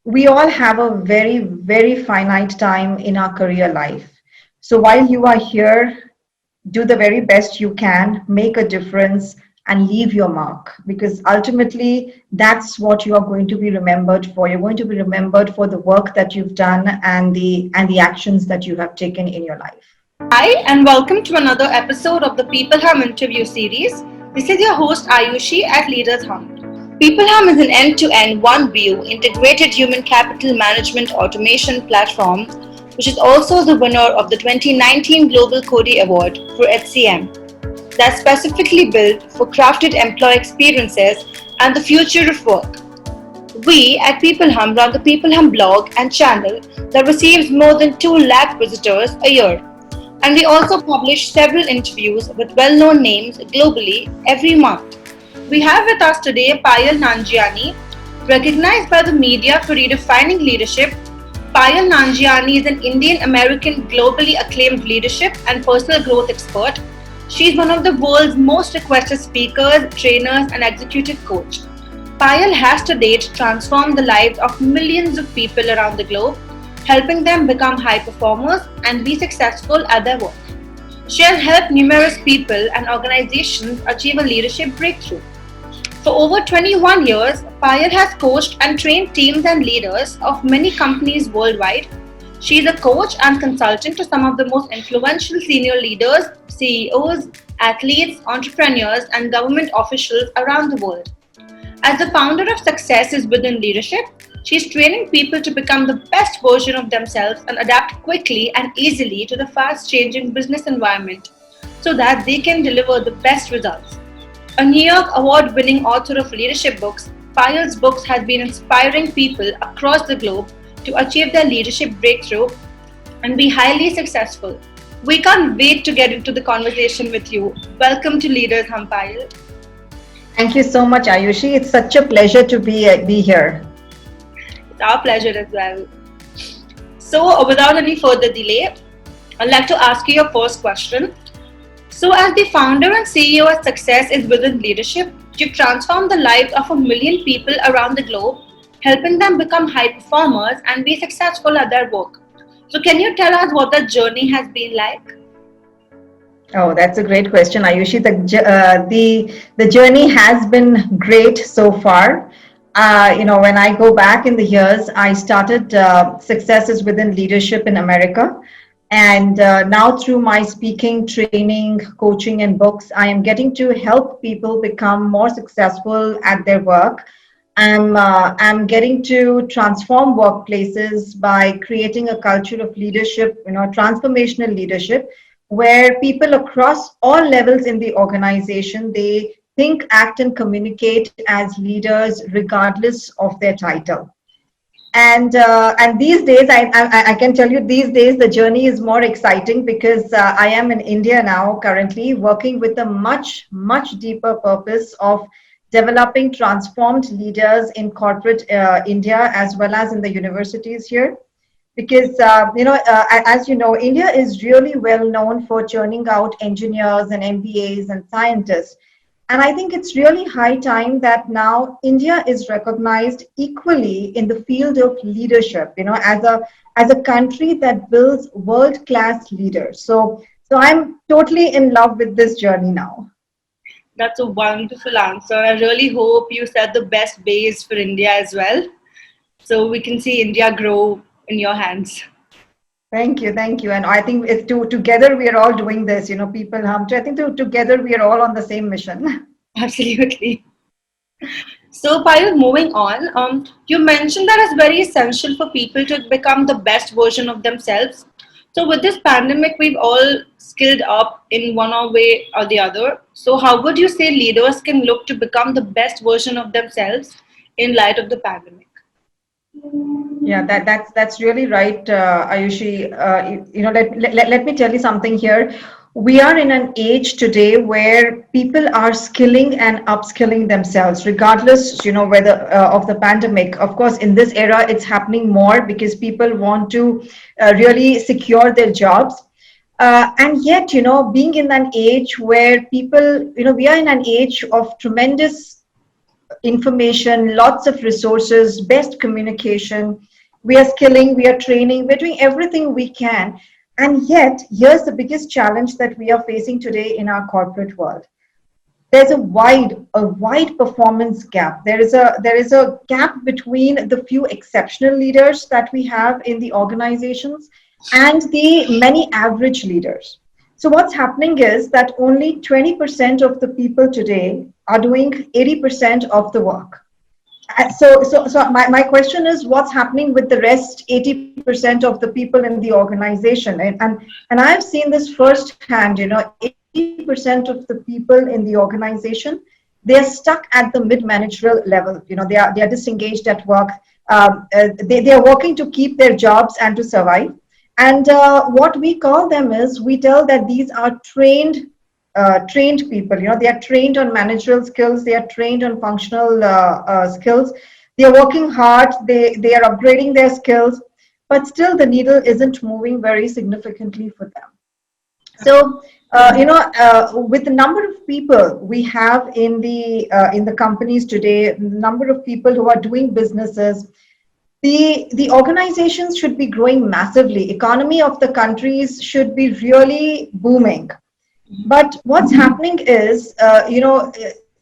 we all have a very, very finite time in our career life. So while you are here, do the very best you can, make a difference, and leave your mark. Because ultimately, that's what you are going to be remembered for. You're going to be remembered for the work that you've done and the actions that you have taken in your life. Hi, and welcome to another episode of the People Hum interview series. This is your host Ayushi at Leaders Hum. People Hum is an end to end, one view, integrated human capital management automation platform, which is also the winner of the 2019 Global Cody Award for HCM, that's specifically built for crafted employee experiences and the future of work. We at People Hum run the People Hum blog and channel that receives more than 2 lakh visitors a year. And we also publish several interviews with well known names globally every month. We have with us today Payal Nanjiani, recognized by the media for redefining leadership. Payal Nanjiani is an Indian American globally acclaimed leadership and personal growth expert. She is one of the world's most requested speakers, trainers, and executive coach. Payal has to date transformed the lives of millions of people around the globe, helping them become high performers and be successful at their work. She has helped numerous people and organizations achieve a leadership breakthrough. For over 21 years, Payal has coached and trained teams and leaders of many companies worldwide. She is a coach and consultant to some of the most influential senior leaders, CEOs, athletes, entrepreneurs, and government officials around the world. As the founder of Success is Within Leadership, she is training people to become the best version of themselves and adapt quickly and easily to the fast changing business environment so that they can deliver the best results. A New York award winning author of leadership books, Payal's books has been inspiring people across the globe to achieve their leadership breakthrough and be highly successful. We can't wait to get into the conversation with you. Welcome to Leaders Hum, Payal. Thank you so much, Ayushi. It's such a pleasure to be here. It's our pleasure as well. So, without any further delay, I'd like to ask you your first question. So, as the founder and CEO of Success is Within Leadership, you've transformed the lives of a million people around the globe, helping them become high performers and be successful at their work. So, can you tell us what that journey has been like? Oh, that's a great question, Ayushi. The journey has been great so far. When I go back in the years, I started Successes Within Leadership in America, and now through my speaking, training, coaching, and books, I am getting to help people become more successful at their work. I'm getting to transform workplaces by creating a culture of leadership, transformational leadership, where people across all levels in the organization, they think, act, and communicate as leaders regardless of their title. And these days, I can tell you, these days the journey is more exciting because I am in India now, currently working with a much deeper purpose of developing transformed leaders in corporate India as well as in the universities here. Because as you know, India is really well known for churning out engineers and MBAs and scientists. And I think it's really high time that now India is recognized equally in the field of leadership, as a country that builds world-class leaders. So I'm totally in love with this journey now. That's a wonderful answer. I really hope you set the best base for India as well, so we can see India grow in your hands. Thank you. And I think it's together we are all doing this, people I think together we are all on the same mission. Absolutely. So, Payal, moving on, you mentioned that it's very essential for people to become the best version of themselves. So, with this pandemic, we've all skilled up in one or way or the other. So, how would you say leaders can look to become the best version of themselves in light of the pandemic? Yeah, that's really right, Ayushi. Let me tell you something here. We are in an age today where people are skilling and upskilling themselves, regardless, whether of the pandemic. Of course, in this era, it's happening more because people want to really secure their jobs. And yet, being in an age where people, we are in an age of tremendous information, lots of resources, best communication. We are skilling, we are training, we're doing everything we can. And yet, here's the biggest challenge that we are facing today in our corporate world. There's a wide performance gap. There is a gap between the few exceptional leaders that we have in the organizations and the many average leaders. So what's happening is that only 20% of the people today are doing 80% of the work. So my question is, what's happening with the rest 80% of the people in the organization? And I've seen this firsthand. 80% of the people in the organization, they're stuck at the mid-managerial level. They are disengaged at work. They are working to keep their jobs and to survive. And what we call them is, we tell that these are trained people. They are trained on managerial skills. They are trained on functional skills. They are working hard. They are upgrading their skills, but still the needle isn't moving very significantly for them. So, with the number of people we have in the companies today, number of people who are doing businesses, the organizations should be growing massively. Economy of the countries should be really booming. But what's happening is,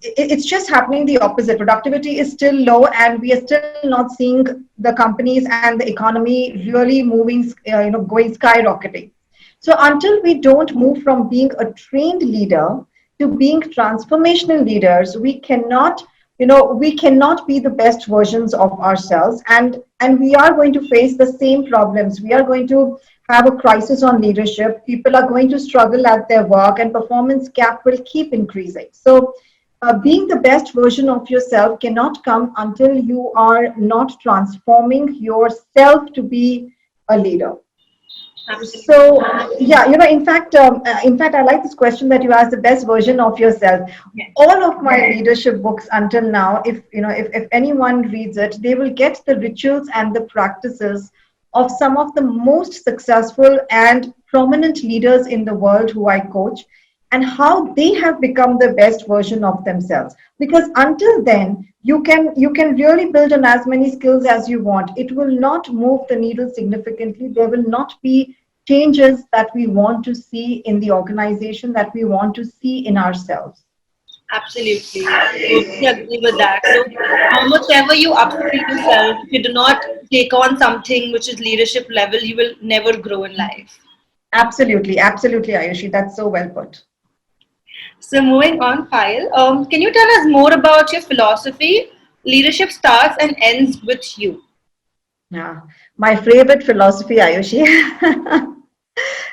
it's just happening the opposite. Productivity is still low, and we are still not seeing the companies and the economy really moving, going skyrocketing. So until we don't move from being a trained leader to being transformational leaders, we cannot be the best versions of ourselves, and we are going to face the same problems. We are going to have a crisis on leadership. People are going to struggle at their work, and performance gap will keep increasing. So being the best version of yourself cannot come until you are not transforming yourself to be a leader. Absolutely. So yeah, in fact, I like this question that you asked, the best version of yourself. Yeah. All of my leadership books until now, if anyone reads it, they will get the rituals and the practices of some of the most successful and prominent leaders in the world who I coach, and how they have become the best version of themselves. Because until then, you can really build on as many skills as you want. It will not move the needle significantly. There will not be changes that we want to see in the organization, that we want to see in ourselves. Absolutely. Totally agree with that. So, how much ever you upskill yourself, if you do not take on something which is leadership level, you will never grow in life. Absolutely, absolutely, Ayushi. That's so well put. So, moving on, Payal, can you tell us more about your philosophy? Leadership starts and ends with you. Yeah, my favorite philosophy, Ayushi.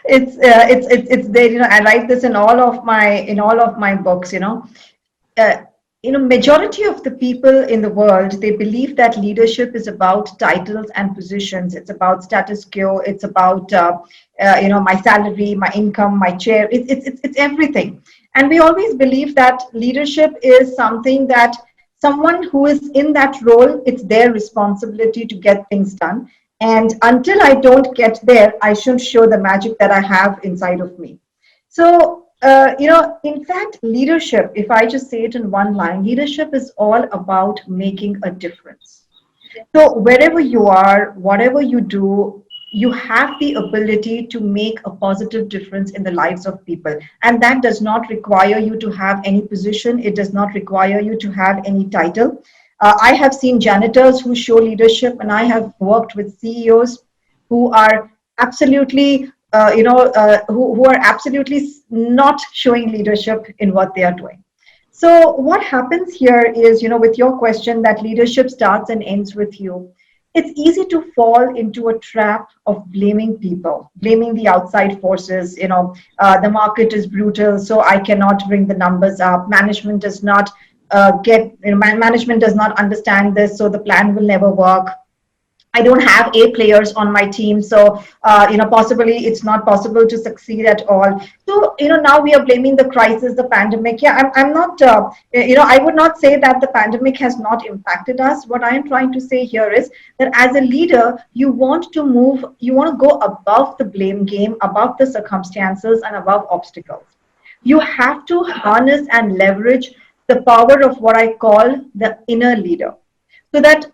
It's there. I write this in all of my books. uh, Majority of the people in the world, they believe that leadership is about titles and positions. It's about status quo. It's about my salary, my income, my chair. It's everything. And we always believe that leadership is something that someone who is in that role, it's their responsibility to get things done. And until I don't get there, I shouldn't show the magic that I have inside of me. So, in fact, leadership, if I just say it in one line, leadership is all about making a difference. So, wherever you are, whatever you do, you have the ability to make a positive difference in the lives of people. And that does not require you to have any position, it does not require you to have any title. I have seen janitors who show leadership, and I have worked with CEOs who are absolutely who are absolutely not showing leadership in what they are doing. So what happens here is, with your question that leadership starts and ends with you, it's easy to fall into a trap of blaming people, blaming the outside forces. The market is brutal, so I cannot bring the numbers up. Management does not management does not understand this, so the plan will never work. I don't have A players on my team, so possibly it's not possible to succeed at all. So now we are blaming the crisis, the pandemic. Yeah, I'm not. I would not say that the pandemic has not impacted us. What I am trying to say here is that as a leader, you want to move, you want to go above the blame game, above the circumstances, and above obstacles. You have to harness and leverage the power of what I call the inner leader. So that,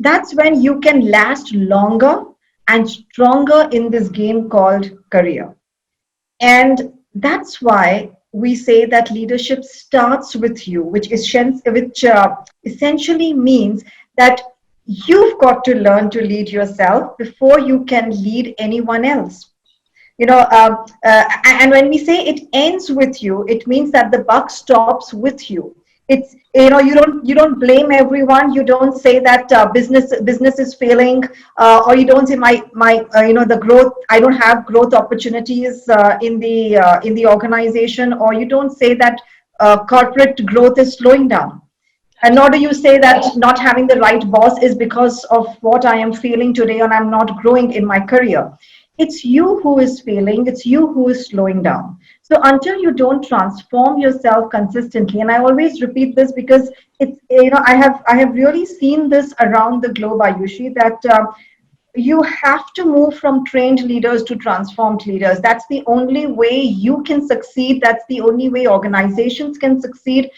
that's when you can last longer and stronger in this game called career. And that's why we say that leadership starts with you, which essentially means that you've got to learn to lead yourself before you can lead anyone else. And when we say it ends with you, it means that the buck stops with you. It's, you don't blame everyone. You don't say that business is failing, or you don't say my the growth, I don't have growth opportunities in the organization, or you don't say that corporate growth is slowing down. And nor do you say that not having the right boss is because of what I am feeling today and I'm not growing in my career. It's you who is failing, it's you who is slowing down. So until you don't transform yourself consistently, and I always repeat this because I have really seen this around the globe, Ayushi, that you have to move from trained leaders to transformed leaders. That's the only way you can succeed. That's the only way organizations can succeed.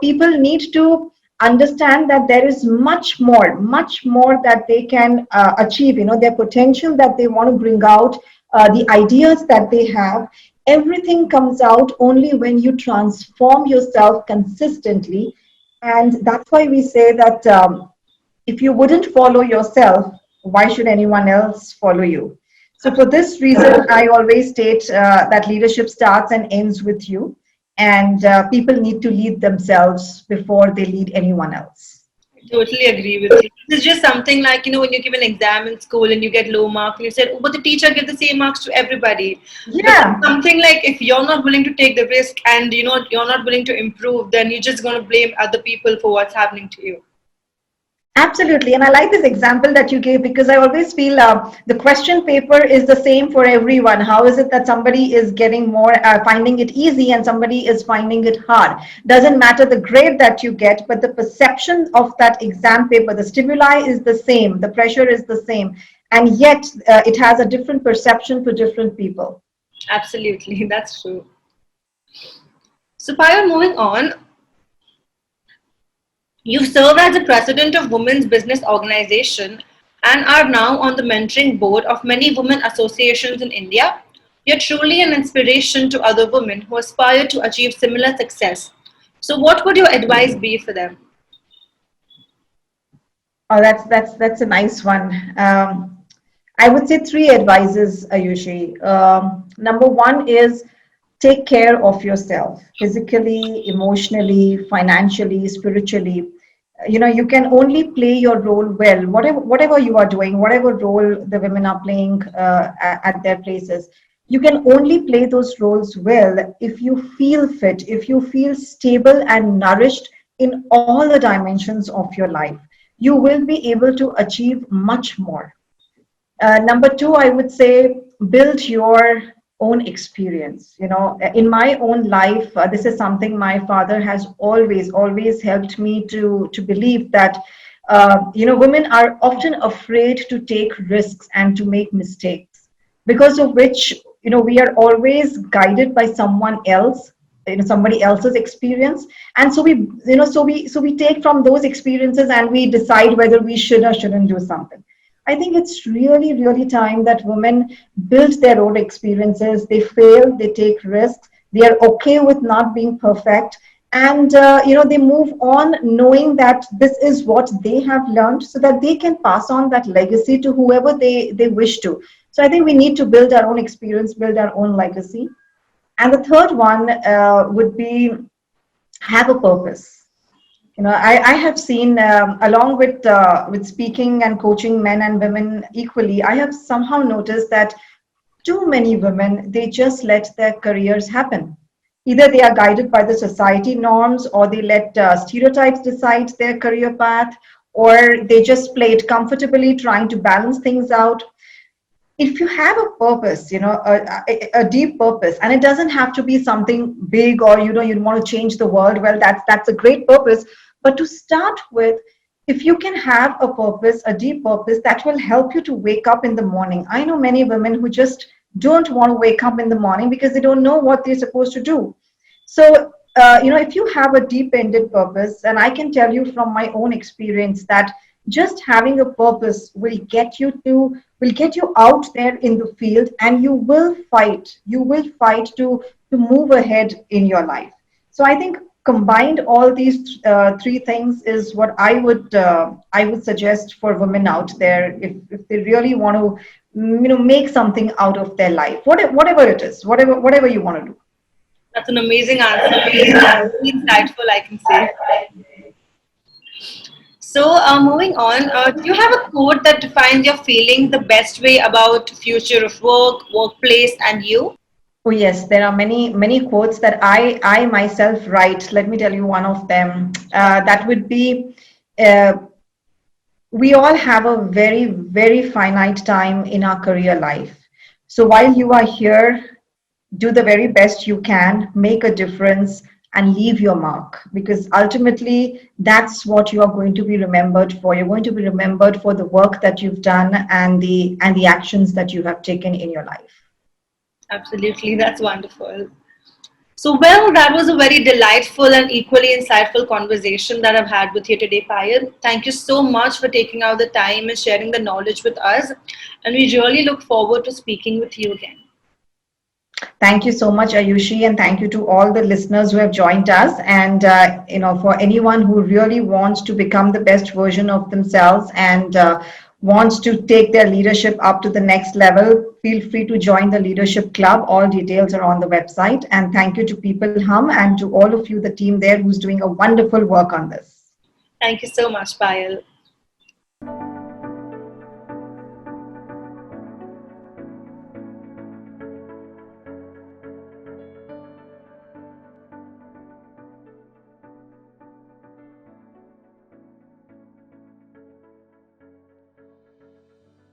People need to understand that there is much more that they can achieve. Their potential that they want to bring out, the ideas that they have. Everything comes out only when you transform yourself consistently. And that's why we say that. If you wouldn't follow yourself, why should anyone else follow you? So, for this reason, I always state that leadership starts and ends with you, and people need to lead themselves before they lead anyone else. Totally agree with you. This is just something like, when you give an exam in school and you get low marks, and you said, oh, but the teacher gives the same marks to everybody. But Yeah. something like if you're not willing to take the risk and you're not willing to improve, then you're just going to blame other people for what's happening to you. Absolutely. And I like this example that you gave because I always feel the question paper is the same for everyone. How is it that somebody is getting more, finding it easy and somebody is finding it hard? Doesn't matter the grade that you get, but the perception of that exam paper, the stimuli is the same, the pressure is the same. And yet it has a different perception for different people. Absolutely, that's true. So, Payal, moving on, you serve as the president of Women's Business Organization and are now on the mentoring board of many women associations in India. You're truly an inspiration to other women who aspire to achieve similar success. So, what would your advice be for them? Oh, that's a nice one. I would say three advices, Ayushi. Number one is take care of yourself physically, emotionally, financially, spiritually. You can only play your role well, whatever you are doing, whatever role the women are playing at their places. You can only play those roles well if you feel fit, if you feel stable and nourished in all the dimensions of your life. You will be able to achieve much more. Number two, I would say build your own experience. In my own life, this is something my father has always helped me to believe that, women are often afraid to take risks and to make mistakes, because of which, we are always guided by someone else, somebody else's experience. And so we take from those experiences and we decide whether we should or shouldn't do something. I think it's really, really time that women build their own experiences. They fail, they take risks, they are okay with not being perfect, and they move on knowing that this is what they have learned, so that they can pass on that legacy to whoever they wish to. So I think we need to build our own experience, build our own legacy. And the third one would be have a purpose. I have seen, along with speaking and coaching men and women equally, I have somehow noticed that too many women, they just let their careers happen. Either they are guided by the society norms, or they let stereotypes decide their career path, or they just play it comfortably, trying to balance things out. If you have a purpose, a deep purpose, and it doesn't have to be something big, or you want to change the world, well, that's a great purpose. But to start with, if you can have a purpose, a deep purpose that will help you to wake up in the morning. I know many women who just don't want to wake up in the morning because they don't know what they're supposed to do. So if you have a deep-ended purpose, and I can tell you from my own experience that just having a purpose will get you out there in the field, and you will fight to move ahead in your life. So I think combined all these three things is what I would suggest for women out there if they really want to make something out of their life, whatever it is, whatever you want to do. That's an amazing answer. Very insightful, I can say. So, moving on, do you have a quote that defines your feeling the best way about future of work, workplace, and you? Oh yes, there are many quotes that I myself write. Let me tell you one of them. That would be, uh, we all have a very finite time in our career life. So while you are here, do the very best you can, make a difference, and leave your mark. Because ultimately, that's what you are going to be remembered for. You're going to be remembered for the work that you've done and the actions that you have taken in your life. Absolutely, that's wonderful. So, well, that was a very delightful and equally insightful conversation that I've had with you today, Payal. Thank you so much for taking out the time and sharing the knowledge with us. And we really look forward to speaking with you again. Thank you so much, Ayushi, and thank you to all the listeners who have joined us. And for anyone who really wants to become the best version of themselves and wants to take their leadership up to the next level, feel free to join the Leadership Club. All details are on the website. And thank you to People Hum and to all of you, the team there, who's doing a wonderful work on this. Thank you so much, Payal.